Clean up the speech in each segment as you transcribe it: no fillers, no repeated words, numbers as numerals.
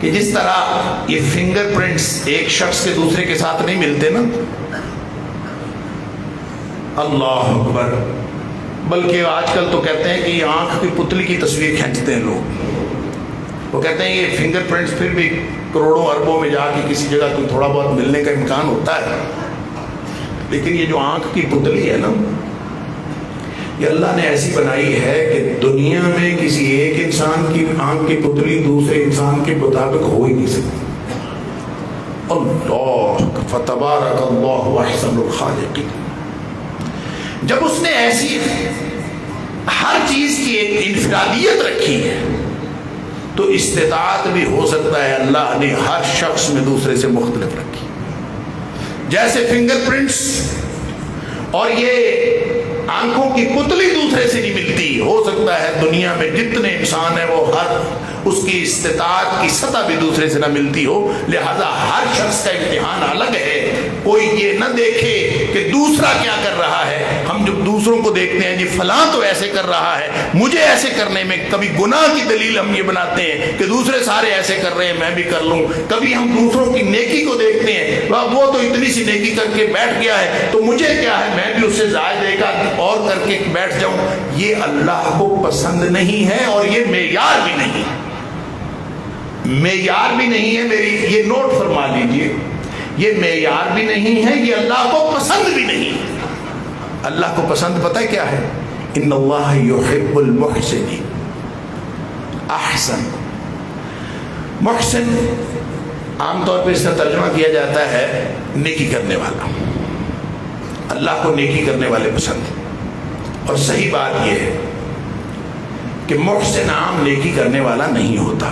کہ جس طرح یہ فنگر پرنٹس ایک شخص کے دوسرے کے ساتھ نہیں ملتے نا، اللہ اکبر، بلکہ آج کل تو کہتے ہیں کہ یہ آنکھ کی پتلی کی تصویر کھینچتے ہیں لوگ، وہ کہتے ہیں یہ فنگر پرنٹس پھر بھی کروڑوں اربوں میں جا کے کسی جگہ کوئی تھوڑا بہت ملنے کا امکان ہوتا ہے، لیکن یہ جو آنکھ کی پتلی ہے نا، یہ اللہ نے ایسی بنائی ہے کہ دنیا میں کسی ایک انسان کی آنکھ کی پتلی دوسرے انسان کے مطابق ہو ہی نہیں سکتی۔ اللہ فتبارک اللہ احسن الخالقین۔ جب اس نے ایسی ہر چیز کی ایک انفرادیت رکھی ہے تو استطاعت بھی ہو سکتا ہے اللہ نے ہر شخص میں دوسرے سے مختلف رکھی، جیسے فنگر پرنٹس اور یہ آنکھوں کی پتلی دوسرے سے نہیں ملتی، ہو سکتا ہے دنیا میں جتنے انسان ہیں وہ ہر اس کی استطاعت کی سطح بھی دوسرے سے نہ ملتی ہو، لہذا ہر شخص کا امتحان الگ ہے۔ کوئی یہ نہ دیکھے کہ دوسرا کیا کر رہا ہے، ہم جب دوسروں کو دیکھتے ہیں جی فلاں تو ایسے کر رہا ہے، مجھے ایسے کرنے میں کبھی گناہ کی دلیل ہم یہ بناتے ہیں کہ دوسرے سارے ایسے کر رہے ہیں میں بھی کر لوں، کبھی ہم دوسروں کی نیکی کو دیکھتے ہیں وہ تو اتنی سی نیکی کر کے بیٹھ گیا ہے تو مجھے کیا ہے، میں بھی اس سے زائد ایک اور کر کے بیٹھ جاؤں۔ یہ اللہ کو پسند نہیں ہے اور یہ معیار بھی نہیں ہے، معیار بھی نہیں ہے، میری یہ نوٹ فرما لیجئے، یہ معیار بھی نہیں ہے، یہ اللہ کو پسند بھی نہیں ہے۔ اللہ کو پسند پتہ ہے کیا ہے؟ ان اللہ یحب المحسنین۔ احسن، محسن عام طور پہ اس کا ترجمہ کیا جاتا ہے نیکی کرنے والا، اللہ کو نیکی کرنے والے پسند، اور صحیح بات یہ ہے کہ محسن عام نیکی کرنے والا نہیں ہوتا،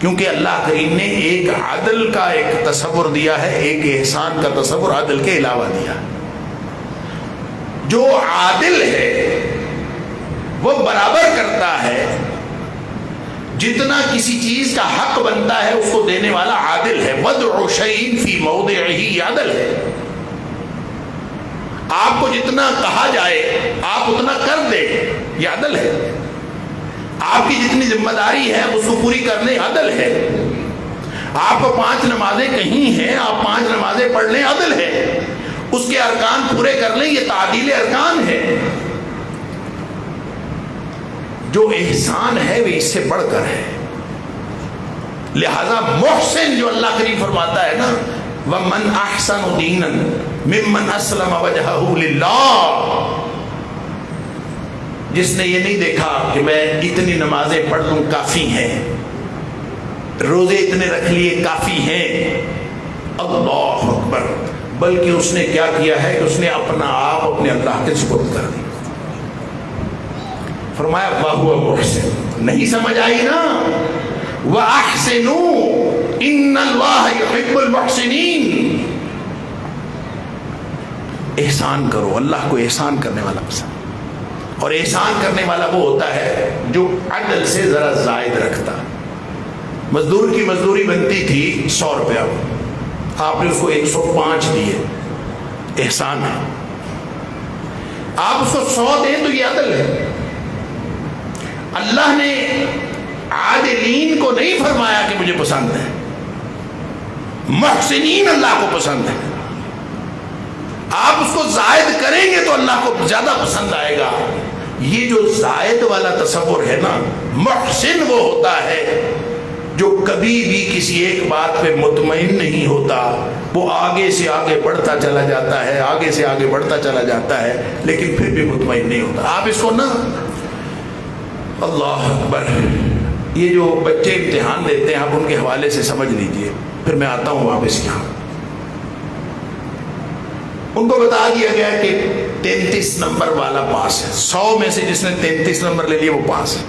کیونکہ اللہ کریم نے ایک عدل کا ایک تصور دیا ہے، ایک احسان کا تصور عدل کے علاوہ دیا ہے۔ جو عادل ہے وہ برابر کرتا ہے، جتنا کسی چیز کا حق بنتا ہے اس کو دینے والا عادل ہے۔ وضع شیء فی موضعہ، یہ عدل ہے۔ آپ کو جتنا کہا جائے آپ اتنا کر دیں، یہ عدل ہے۔ آپ کی جتنی ذمہ داری ہے اس کو پوری کرنے، عدل ہے۔ آپ کو 5 نمازیں کہیں ہیں، آپ 5 نمازیں پڑھ لیں، عدل ہے۔ اس کے ارکان پورے کر لیں، یہ تعدیل ارکان ہے۔ جو احسان ہے وہ اس سے بڑھ کر ہے، لہذا محسن جو اللہ کریم فرماتا ہے نا، وَمَنْ أَحْسَنُ دِينًا مِمَّنْ أَسْلَمَ وَجْهَهُ لِلَّهِ، جس نے یہ نہیں دیکھا کہ میں اتنی نمازیں پڑھ لوں کافی ہیں، روزے اتنے رکھ لیے کافی ہیں، اللہ اکبر، بلکہ اس نے کیا کیا ہے کہ اس نے اپنا آپ اپنے اللہ کے سپرد کر دیا۔ فرمایا وَهُوَ مُحْسِنٌ، نہیں سمجھ آئی نا؟ وَأَحْسِنُوا إِنَّ اللَّهَ يُحِبُّ الْمُحْسِنِينَ، احسان کرو، اللہ کو احسان کرنے والا پسند، اور احسان کرنے والا وہ ہوتا ہے جو عدل سے ذرا زائد رکھتا۔ مزدور کی مزدوری بنتی تھی 100 روپیہ، آپ نے اس کو 105 دیے، احسان ہے۔ آپ اس کو 100 دیں تو یہ عدل ہے۔ اللہ نے عادلین کو نہیں فرمایا کہ مجھے پسند ہے، محسنین اللہ کو پسند ہے۔ آپ اس کو زائد کریں گے تو اللہ کو زیادہ پسند آئے گا۔ یہ جو زائد والا تصور ہے نا، محسن وہ ہوتا ہے جو کبھی بھی کسی ایک بات پہ مطمئن نہیں ہوتا، وہ آگے سے آگے بڑھتا چلا جاتا ہے، آگے سے آگے بڑھتا چلا جاتا ہے، لیکن پھر بھی مطمئن نہیں ہوتا۔ آپ اس کو نا، اللہ اکبر، یہ جو بچے امتحان دیتے ہیں آپ ان کے حوالے سے سمجھ لیجئے، پھر میں آتا ہوں واپس یہاں۔ ان کو بتا دیا گیا کہ 33 نمبر والا پاس ہے، 100 میں سے جس نے 33 نمبر لے لیے وہ پاس ہے۔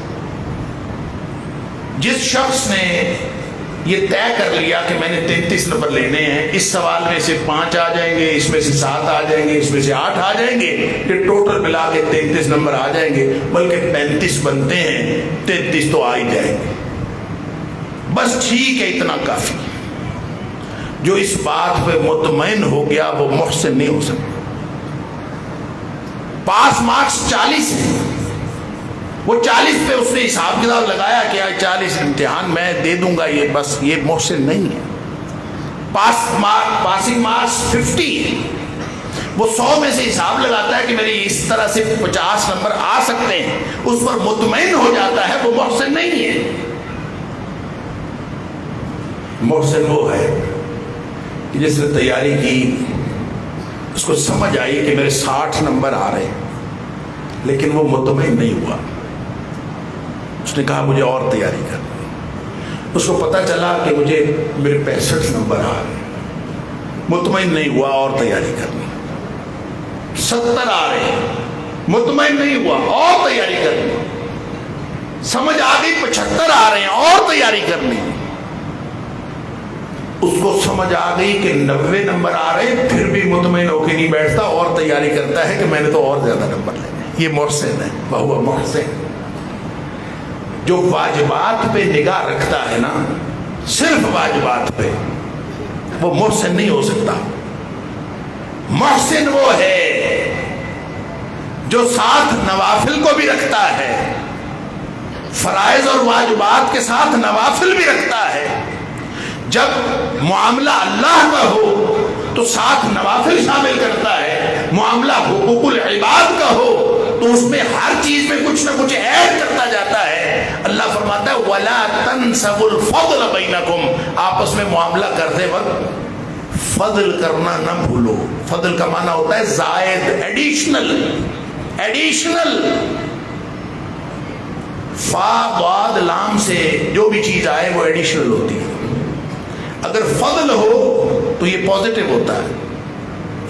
جس شخص نے یہ طے کر لیا کہ میں نے 33 نمبر لینے ہیں، اس سوال میں سے 5 آ جائیں گے، اس میں سے 7 آ جائیں گے، اس میں سے 8 آ جائیں گے، کہ ٹوٹل ملا کے 33 نمبر آ جائیں گے، بلکہ 35 بنتے ہیں، 33 تو آ ہی جائیں گے۔ بس ٹھیک ہے، اتنا کافی۔ جو اس بات پہ مطمئن ہو گیا وہ محسن نہیں ہو سکتا۔ پاس مارکس 40 ہیں، وہ 40 پہ اس نے حساب کتاب لگایا کہ 40 امتحان میں دے دوں گا، یہ بس یہ محسن نہیں ہے. پاسنگ مارکس 50 ہے، وہ 100 میں سے حساب لگاتا ہے کہ میرے اس طرح سے 50 نمبر آ سکتے ہیں، اس پر مطمئن ہو جاتا ہے، وہ محسن نہیں ہے. محسن وہ ہے کہ جس نے تیاری کی، اس کو سمجھ آئی کہ میرے 60 نمبر آ رہے ہیں، لیکن وہ مطمئن نہیں ہوا. اس نے کہا مجھے اور تیاری کرنی. اس کو پتہ چلا کہ مجھے میرے 65 نمبر آ رہے ہیں، مطمئن نہیں ہوا، اور تیاری کرنی. 70 آ رہے ہیں، مطمئن نہیں ہوا، اور تیاری کرنی. سمجھ آ گئی 75 آ رہے ہیں، اور تیاری کرنی. اس کو سمجھ آ گئی کہ 90 نمبر آ رہے ہیں، پھر بھی مطمئن ہو کے نہیں بیٹھتا، اور تیاری کرتا ہے کہ میں نے تو اور زیادہ نمبر لینے. یہ محسن ہے، بہو محسن. جو واجبات پہ نگاہ رکھتا ہے نا، صرف واجبات پہ، وہ محسن نہیں ہو سکتا. محسن وہ ہے جو ساتھ نوافل کو بھی رکھتا ہے، فرائض اور واجبات کے ساتھ نوافل بھی رکھتا ہے. جب معاملہ اللہ کا ہو تو ساتھ نوافل شامل کرتا ہے، معاملہ حقوق العباد کا ہو تو اس میں ہر چیز میں کچھ نہ کچھ ایڈ کرتا جاتا ہے. اللہ فرماتا ہے وَلَا تَنْسَبُوا الْفَضْلَ بَيْنَكُمْ، آپس میں معاملہ کرتے وقت فضل کرنا نہ بھولو. فضل کا معنی ہوتا ہے زائد، ایڈیشنل. فا ضاد لام سے جو بھی چیز آئے وہ ایڈیشنل ہوتی ہے. اگر فضل ہو تو یہ پازیٹیو ہوتا ہے،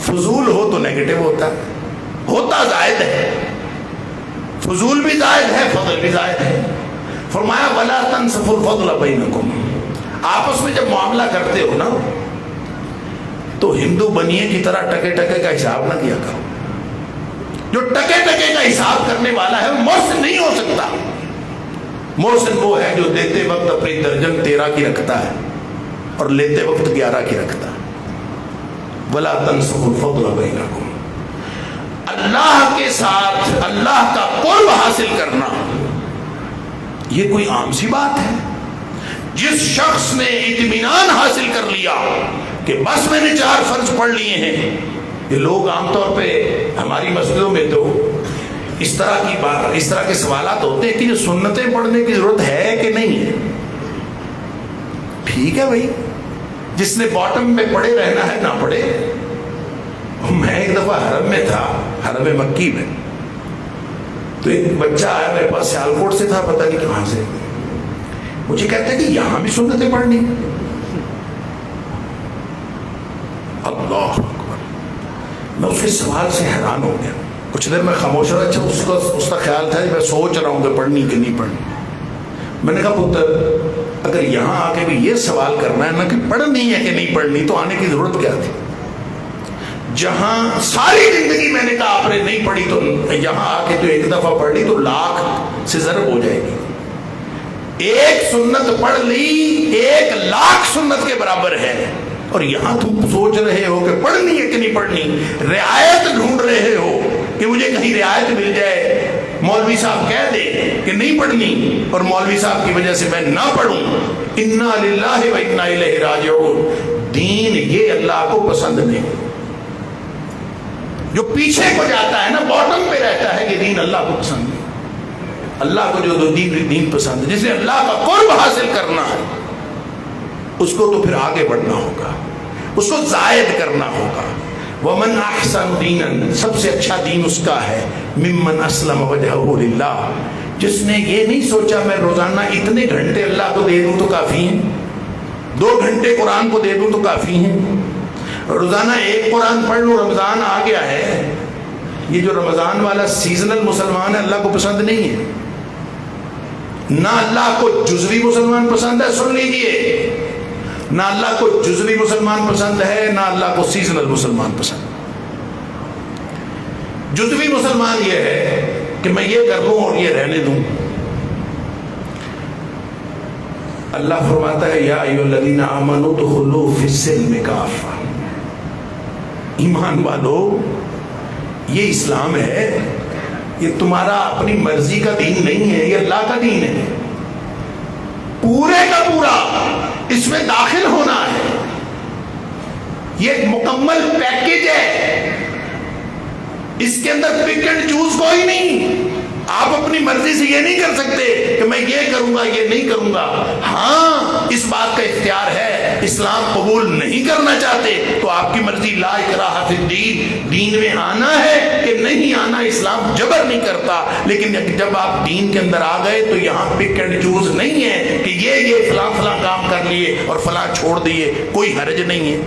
فضول ہو تو نیگیٹو ہوتا ہے. ہوتا زائد ہے، فضول بھی زائد ہے، فضل بھی زائد ہے. فرمایا وَلَا تَنْسَفُوا الْفَضْلَ بَيْنَكُمْ. آپس میں جب معاملہ کرتے ہو نا تو ہندو بنیے کی طرح ٹکے ٹکے کا حساب نہ کیا کرو. جو ٹکے ٹکے کا حساب کرنے والا ہے وہ محسن نہیں ہو سکتا. محسن وہ ہے جو دیتے وقت اپنی درجن 13 کی رکھتا ہے اور لیتے وقت 11 کی رکھتا ہے. وَلَا تَنْسَفُوا الْفَضْلَ بَيْنَكُمْ. اللہ کے ساتھ اللہ کا قرب حاصل کرنا یہ کوئی عام سی بات ہے. جس شخص نے اطمینان حاصل کر لیا کہ بس میں نے 4 فرض پڑھ لیے ہیں. یہ لوگ عام طور پہ ہماری مسجدوں میں تو اس طرح کے سوالات ہوتے ہیں کہ یہ سنتیں پڑھنے کی ضرورت ہے کہ نہیں ہے. ٹھیک ہے بھائی، جس نے باٹم میں پڑے رہنا ہے نہ پڑے. میں ایک دفعہ حرم میں تھا، حرم مکی میں، تو ایک بچہ آیا میرے پاس، سیالکوٹ سے تھا، پتہ نہیں کہاں سے. مجھے کہتا ہے کہ یہاں بھی سنتیں پڑھنی. اللہ اکبر. میں اس کے سوال سے حیران ہو گیا. کچھ دیر میں خاموش رہا. اچھا اس کا خیال تھا میں سوچ رہا ہوں کہ پڑھنی کہ نہیں پڑھنی. میں نے کہا پتر اگر یہاں آ کے بھی یہ سوال کرنا ہے نا کہ پڑھنی ہے کہ نہیں پڑھنی، تو آنے کی ضرورت کیا تھی؟ جہاں ساری زندگی میں نے کہا آپ نے نہیں پڑھی، تو یہاں آ کے تو ایک دفعہ پڑھ لی تو 1,00,000 سے ضرب ہو جائے گی. ایک سنت پڑھ لی 1,00,000 سنت کے برابر ہے. اور یہاں تم سوچ رہے ہو کہ پڑھنی ہے کہ نہیں پڑھنی، رعایت ڈھونڈ رہے ہو کہ مجھے کہیں رعایت مل جائے. مولوی صاحب کہہ دے کہ نہیں پڑھنی اور مولوی صاحب کی وجہ سے میں نہ پڑھوں. انا للہ و انا الیہ راجعون. دین یہ اللہ کو پسند نہیں. جو پیچھے کو جاتا ہے نا، باٹم پہ رہتا ہے، کہ دین اللہ کو پسند نہیں. اللہ کو جو دین پسند ہے، جس نے اللہ کا قرب حاصل کرنا ہے، اس کو تو پھر آگے بڑھنا ہوگا، اس کو زائد کرنا ہوگا. وَمَنْ أَحْسَنُ دِينًا، سب سے اچھا دین اس کا ہے، مِمَّنْ أَسْلَمَ وَجْهَهُ لِلَّهِ، جس نے یہ نہیں سوچا میں روزانہ اتنے گھنٹے اللہ کو دے دوں تو کافی ہیں، 2 گھنٹے قرآن کو دے دوں تو کافی ہیں، روزانہ 1 قرآن پڑھ لوں، رمضان آ گیا ہے. یہ جو رمضان والا سیزنل مسلمان ہے اللہ کو پسند نہیں ہے. نہ اللہ کو جزوی مسلمان پسند ہے، سن لیجئے، نہ اللہ کو جزوی مسلمان پسند ہے، نہ اللہ کو سیزنل مسلمان پسند. جزوی مسلمان یہ ہے کہ میں یہ کر لوں اور یہ رہنے دوں. اللہ فرماتا ہے یا ایھا الذین آمنوا ادخلوا فی السلم کافہ. ایمان والو، یہ اسلام ہے یہ تمہارا اپنی مرضی کا دین نہیں ہے، یہ اللہ کا دین ہے، پورے کا پورا اس میں داخل ہونا ہے، یہ ایک مکمل پیکج ہے، اس کے اندر پک اینڈ چوز کوئی نہیں۔ آپ اپنی مرضی سے یہ نہیں کر سکتے کہ میں یہ کروں گا یہ نہیں کروں گا۔ ہاں اس بات کا اختیار ہے، اسلام قبول نہیں کرنا چاہتے تو آپ کی مرضی، لا اکراہ فی الدین، دین میں آنا ہے کہ نہیں آنا، اسلام جبر نہیں کرتا، لیکن جب آپ دین کے اندر آ گئے تو یہاں پک اینڈ چوز نہیں ہے کہ یہ فلاں فلاں کام کر لیے اور فلاں چھوڑ دیے، کوئی حرج نہیں ہے۔